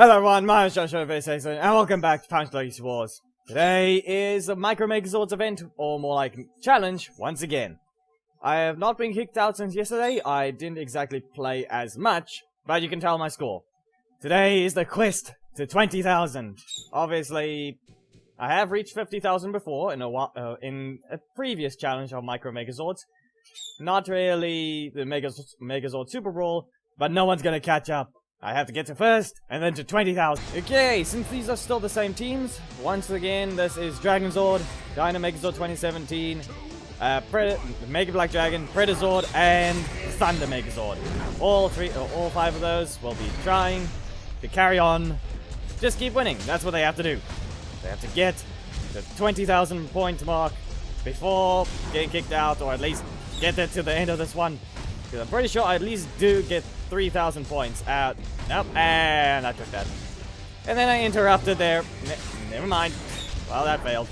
Hello everyone, my name is Joshua and welcome back to Punch Legacy Wars. Today is a Micro Megazords event, or more like challenge, once again. I have not been kicked out since yesterday. I didn't exactly play as much, but you can tell my score. Today is the quest to 20,000. Obviously, I have reached 50,000 before in a previous challenge of Micro Megazords. Not really the Megazord Super Brawl, but no one's gonna catch up. I have to get to first, and then to 20,000. Okay, since these are still the same teams, once again, this is Dragozord, Dino Megazord 2017, Mega Black Dragon, Predazord, and Thunder Megazord. All five of those will be trying to carry on. Just keep winning. That's what they have to do. They have to get the 20,000 point mark before getting kicked out, or at least get it to the end of this one. Because I'm pretty sure I at least do get 3,000 points out. Nope, and I took that. And then I interrupted there. Never mind. Well, that failed.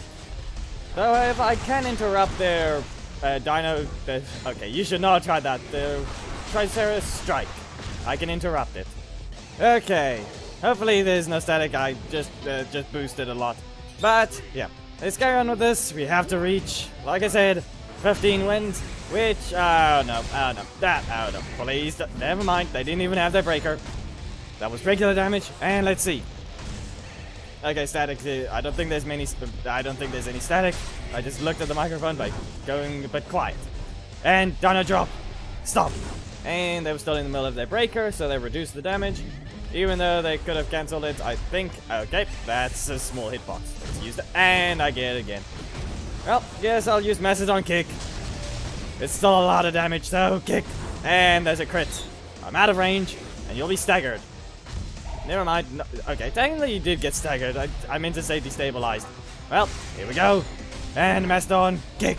So if I can interrupt their dino... okay, you should not try that. The Triceratops Strike. I can interrupt it. Okay. Hopefully there's no static. I just boosted a lot. But, yeah. Let's carry on with this. We have to reach, like I said, 15 wins. Which, oh no, please, never mind, they didn't even have their breaker. That was regular damage, and let's see. Okay, static, I don't think there's any static. I just looked at the microphone by going a bit quiet. And, Dino Drop, stop. And they were still in the middle of their breaker, so they reduced the damage. Even though they could have cancelled it, I think, okay, that's a small hitbox. Let's use that, and I get it again. Well, yes, I'll use Macedon Kick. It's still a lot of damage, so kick. And there's a crit. I'm out of range, and you'll be staggered. Never mind. No, okay, technically you did get staggered. I meant to say destabilized. Well, here we go. And Macedon Kick.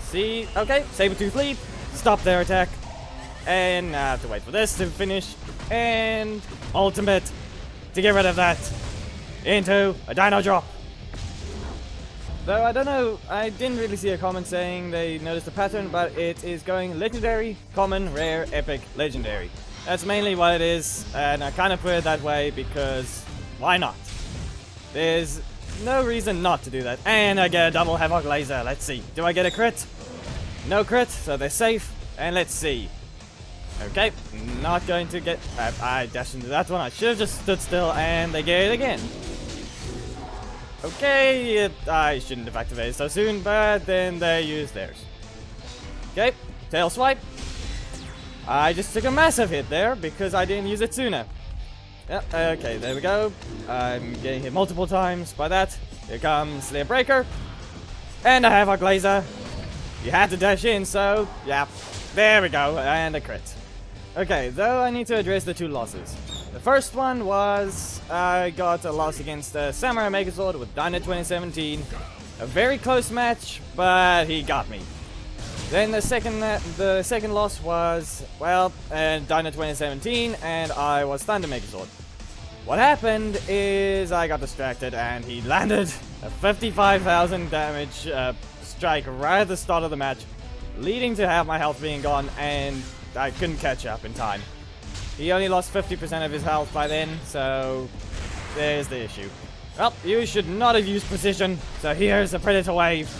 See? Okay, Sabertooth Leap. Stop their attack. And I have to wait for this to finish. And Ultimate to get rid of that. Into a Dino Drop. Though I don't know, I didn't really see a comment saying they noticed the pattern, but it is going legendary, common, rare, epic, legendary. That's mainly what it is, and I kind of put it that way because why not? There's no reason not to do that. And I get a double Havoc Laser. Let's see. Do I get a crit? No crit, so they're safe. And let's see. Okay, not going to get... I dashed into that one. I should have just stood still, and they get it again. Okay, I shouldn't have activated so soon, but then they used theirs. Okay, tail swipe. I just took a massive hit there because I didn't use it sooner. Yep, okay, there we go. I'm getting hit multiple times by that. Here comes their breaker. And a Havoc Laser. You had to dash in, so yeah. There we go, and a crit. Okay, though I need to address the two losses. The first one was I got a loss against Samurai Megazord with Dino 2017. A very close match, but he got me. Then the second loss was, well, Dino 2017, and I was Thunder Megazord. What happened is I got distracted, and he landed a 55,000 damage strike right at the start of the match, leading to half my health being gone, and I couldn't catch up in time. He only lost 50% of his health by then, so there's the issue. Well, you should not have used precision, so here's a Predator Wave.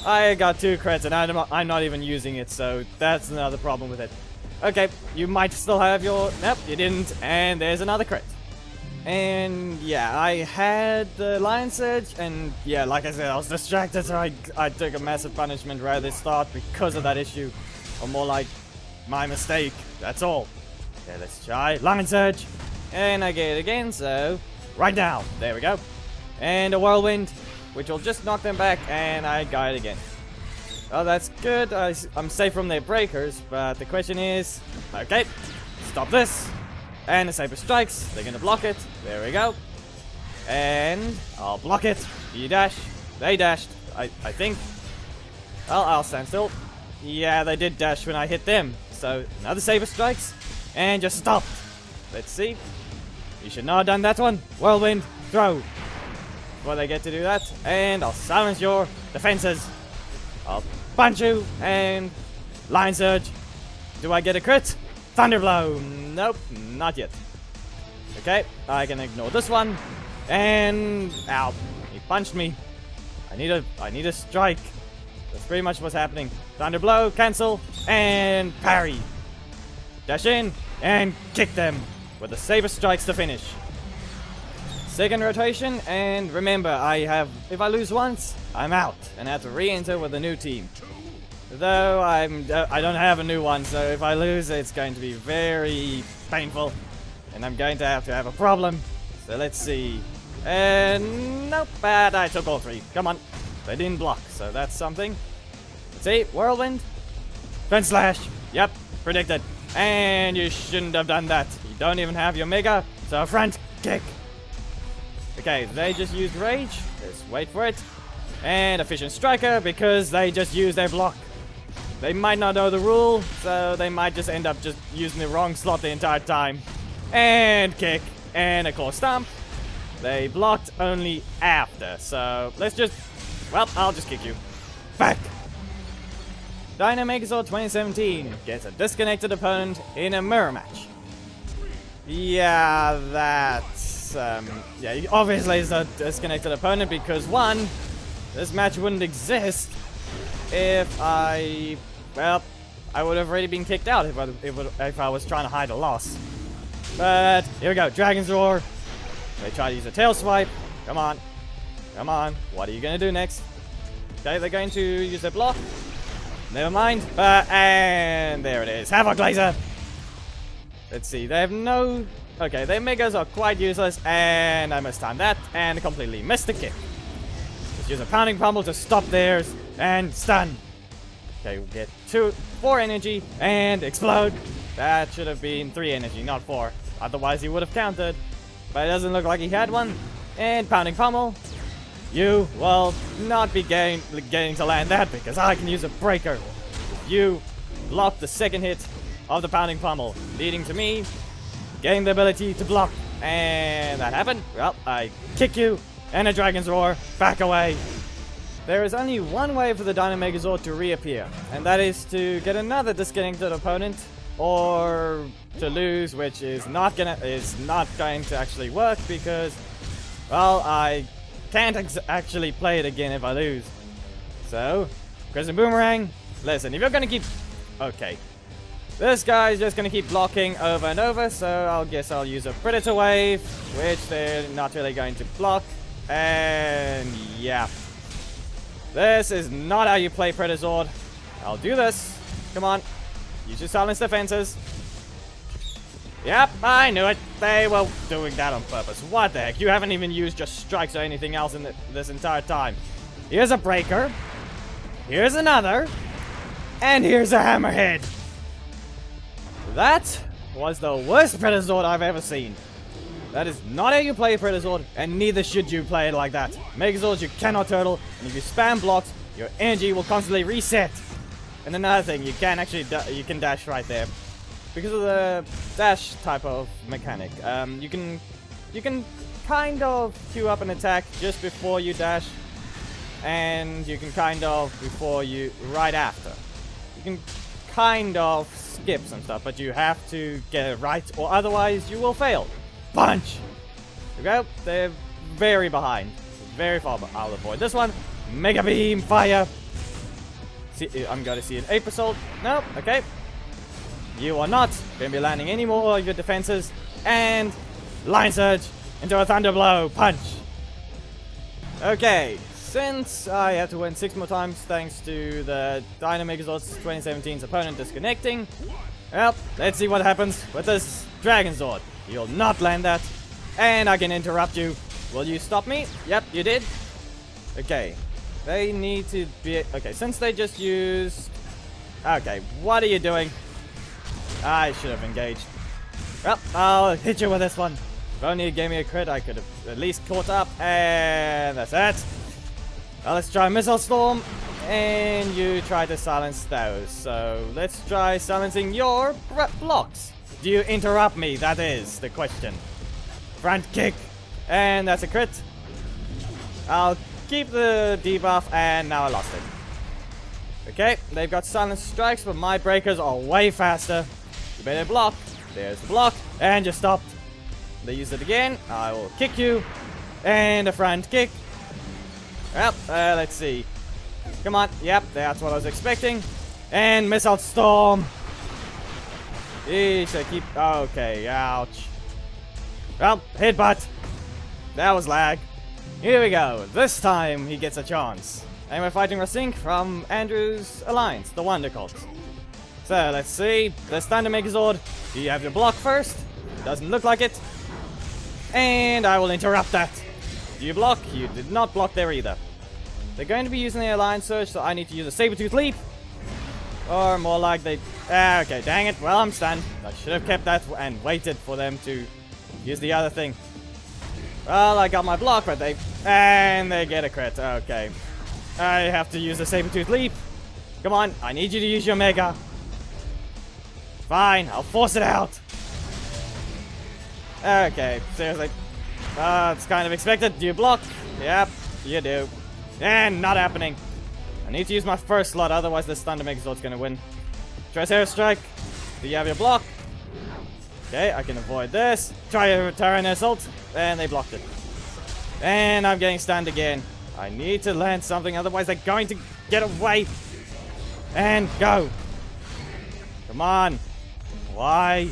I got 2 crits and I'm not even using it, so that's another problem with it. Okay, you might still have your... Nope, you didn't, and there's another crit. And yeah, I had the Lion Surge, and yeah, like I said, I was distracted, so I took a massive punishment right at the start because of that issue. Or more like, my mistake, that's all. Okay, let's try Lion Surge, and I get it again, so right now, there we go. And a Whirlwind, which will just knock them back, and I got it again. Oh, that's good, I'm safe from their breakers, but the question is, okay, stop this. And the Saber strikes, they're gonna block it, there we go. And I'll block it, you dash, they dashed, I think. Well, I'll stand still. Yeah, they did dash when I hit them, so another Saber strikes. And just stopped. Let's see. You should not have done that one. Whirlwind, throw. Before they get to do that. And I'll silence your defenses. I'll punch you. And Lion Surge. Do I get a crit? Thunder Blow. Nope, not yet. Okay, I can ignore this one. And ow, he punched me. I need a strike. That's pretty much what's happening. Thunder blow, cancel, and parry. Dash in and kick them with the saber strikes to finish. Second rotation, and remember, if I lose once, I'm out and have to re-enter with a new team. Though I don't have a new one, so if I lose, it's going to be very painful, and I'm going to have a problem. So let's see. And nope, bad. I took all three. Come on, they didn't block, so that's something. Let's see, whirlwind, fence slash. Yep, predicted. And you shouldn't have done that. You don't even have your mega, so front kick. Okay, they just used rage. Let's wait for it. And efficient striker because they just used their block. They might not know the rule, so they might just end up just using the wrong slot the entire time. And kick. And a claw stomp. They blocked only after, so let's just... Well, I'll just kick you. Back! Megazord 2017 gets a disconnected opponent in a mirror match. Yeah, that's... yeah, obviously it's a disconnected opponent because, one, this match wouldn't exist if I... Well, I would have already been kicked out if I was trying to hide a loss. But, here we go, Dragon's Roar. They try to use a tail swipe. Come on. Come on. What are you going to do next? Okay, they're going to use their block. Never mind. And there it is. Havoc Laser. Let's see. They have no... Okay, their megas are quite useless. And I must time that. And completely missed the kick. Let's use a pounding pummel to stop theirs. And stun. Okay, we'll get 4 energy. And explode. That should have been 3 energy, not 4. Otherwise, he would have countered. But it doesn't look like he had one. And pounding pummel. You will not be getting to land that because I can use a breaker. You block the second hit of the pounding pummel, leading to me getting the ability to block. And that happened. Well, I kick you and a Dragon's Roar. Back away. There is only one way for the Megazord to reappear, and that is to get another disconnected opponent or to lose, which is not going to actually work because, well, I can't actually play it again if I lose. So, Crimson Boomerang, listen, if you're gonna keep... Okay. This guy's just gonna keep blocking over and over, so I'll guess I'll use a Predator Wave, which they're not really going to block. And yeah. This is not how you play Megazord. I'll do this. Come on. Use your silence defenses. Yep, I knew it. They were doing that on purpose. What the heck? You haven't even used your strikes or anything else in this entire time. Here's a breaker. Here's another. And here's a hammerhead. That was the worst Megazord I've ever seen. That is not how you play Megazord, and neither should you play it like that. Megazords you cannot turtle, and if you spam blocks, your energy will constantly reset. And another thing, you can actually you can dash right there. Because of the dash type of mechanic, you can kind of queue up an attack just before you dash, and you can kind of right after. You can kind of skip some stuff, but you have to get it right, or otherwise you will fail. Punch! There we go. They're very behind, very far. But I'll avoid this one. Mega Beam Fire. See, I'm going to see an Ape Assault. No, okay. You are not going to be landing any more of your defenses. And Line Surge into a Thunder Blow. Punch. Okay, since I have to win 6 more times thanks to the Megazord's 2017's opponent disconnecting, well, let's see what happens with this Dragonzord. You'll not land that. And I can interrupt you. Will you stop me? Yep, you did. Okay. They need to be... Okay, since they just used... Okay, what are you doing? I should have engaged. Well, I'll hit you with this one. If only it gave me a crit, I could have at least caught up. And that's it. Now let's try Missile Storm. And you try to silence those. So let's try silencing your blocks. Do you interrupt me? That is the question. Front kick. And that's a crit. I'll keep the debuff, and now I lost it. Okay, they've got silence strikes, but my breakers are way faster. You better block. There's the block, and you stopped. They use it again. I will kick you. And a front kick. Well, let's see. Come on. Yep, that's what I was expecting. And Missile Storm. Yeesh, I keep... Okay, ouch. Well, headbutt. That was lag. Here we go. This time he gets a chance. And we're fighting Racing from Andrew's Alliance, the Wonder Cult. So, let's see. This Thunder Megazord. Do you have your block first? Doesn't look like it. And I will interrupt that. Do you block? You did not block there either. They're going to be using the Alliance Surge, so I need to use a Saber-Tooth Leap. Or more like they... okay, dang it. Well, I'm stunned. I should have kept that and waited for them to use the other thing. Well, I got my block, but they... And they get a crit. Okay. I have to use the Saber-Tooth Leap. Come on, I need you to use your Mega. Fine, I'll force it out. Okay, seriously. It's kind of expected. Do you block? Yep, you do. And not happening. I need to use my first slot, otherwise this Thunder Megazord's gonna win. Tries Air Strike. Do you have your block? Okay, I can avoid this. Try a Terran Assault. And they blocked it. And I'm getting stunned again. I need to land something, otherwise they're going to get away. And go. Come on. Why?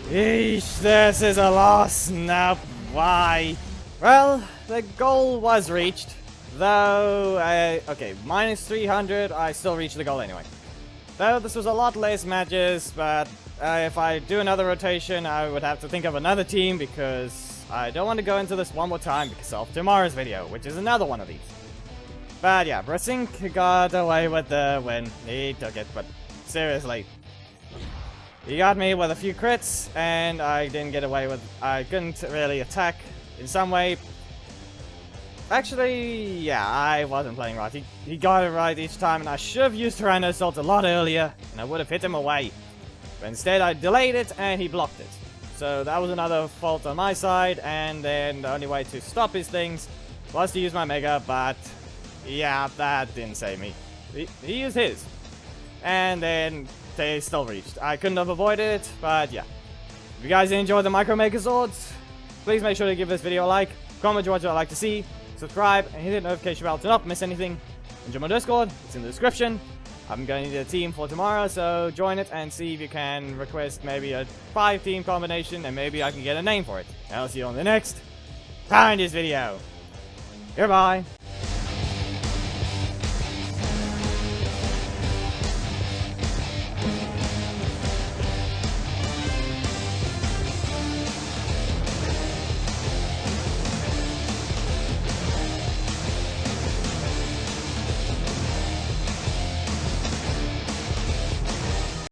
Eesh, this is a loss. No, why? Well, the goal was reached. Though, okay, minus 300, I still reached the goal anyway. Though this was a lot less matches, but if I do another rotation, I would have to think of another team because I don't want to go into this one more time because of tomorrow's video, which is another one of these. But yeah, Brasink got away with the win. He took it, but seriously. He got me with a few crits, and I didn't get away with... I couldn't really attack in some way. Actually, yeah, I wasn't playing right. He got it right each time, and I should have used Tyranno Assault a lot earlier, and I would have hit him away. But instead, I delayed it, and he blocked it. So that was another fault on my side, and then the only way to stop his things was to use my Mega, but yeah, that didn't save me. He used his. And then they still reached. I couldn't have avoided it, but yeah. If you guys enjoyed the Micro Megazords, please make sure to give this video a like, comment what you'd like to see, subscribe, and hit the notification bell to not miss anything. And join my Discord, it's in the description. I'm going to need a team for tomorrow, so join it and see if you can request maybe a 5-team combination, and maybe I can get a name for it. And I'll see you on the next Power Rangers video. Goodbye.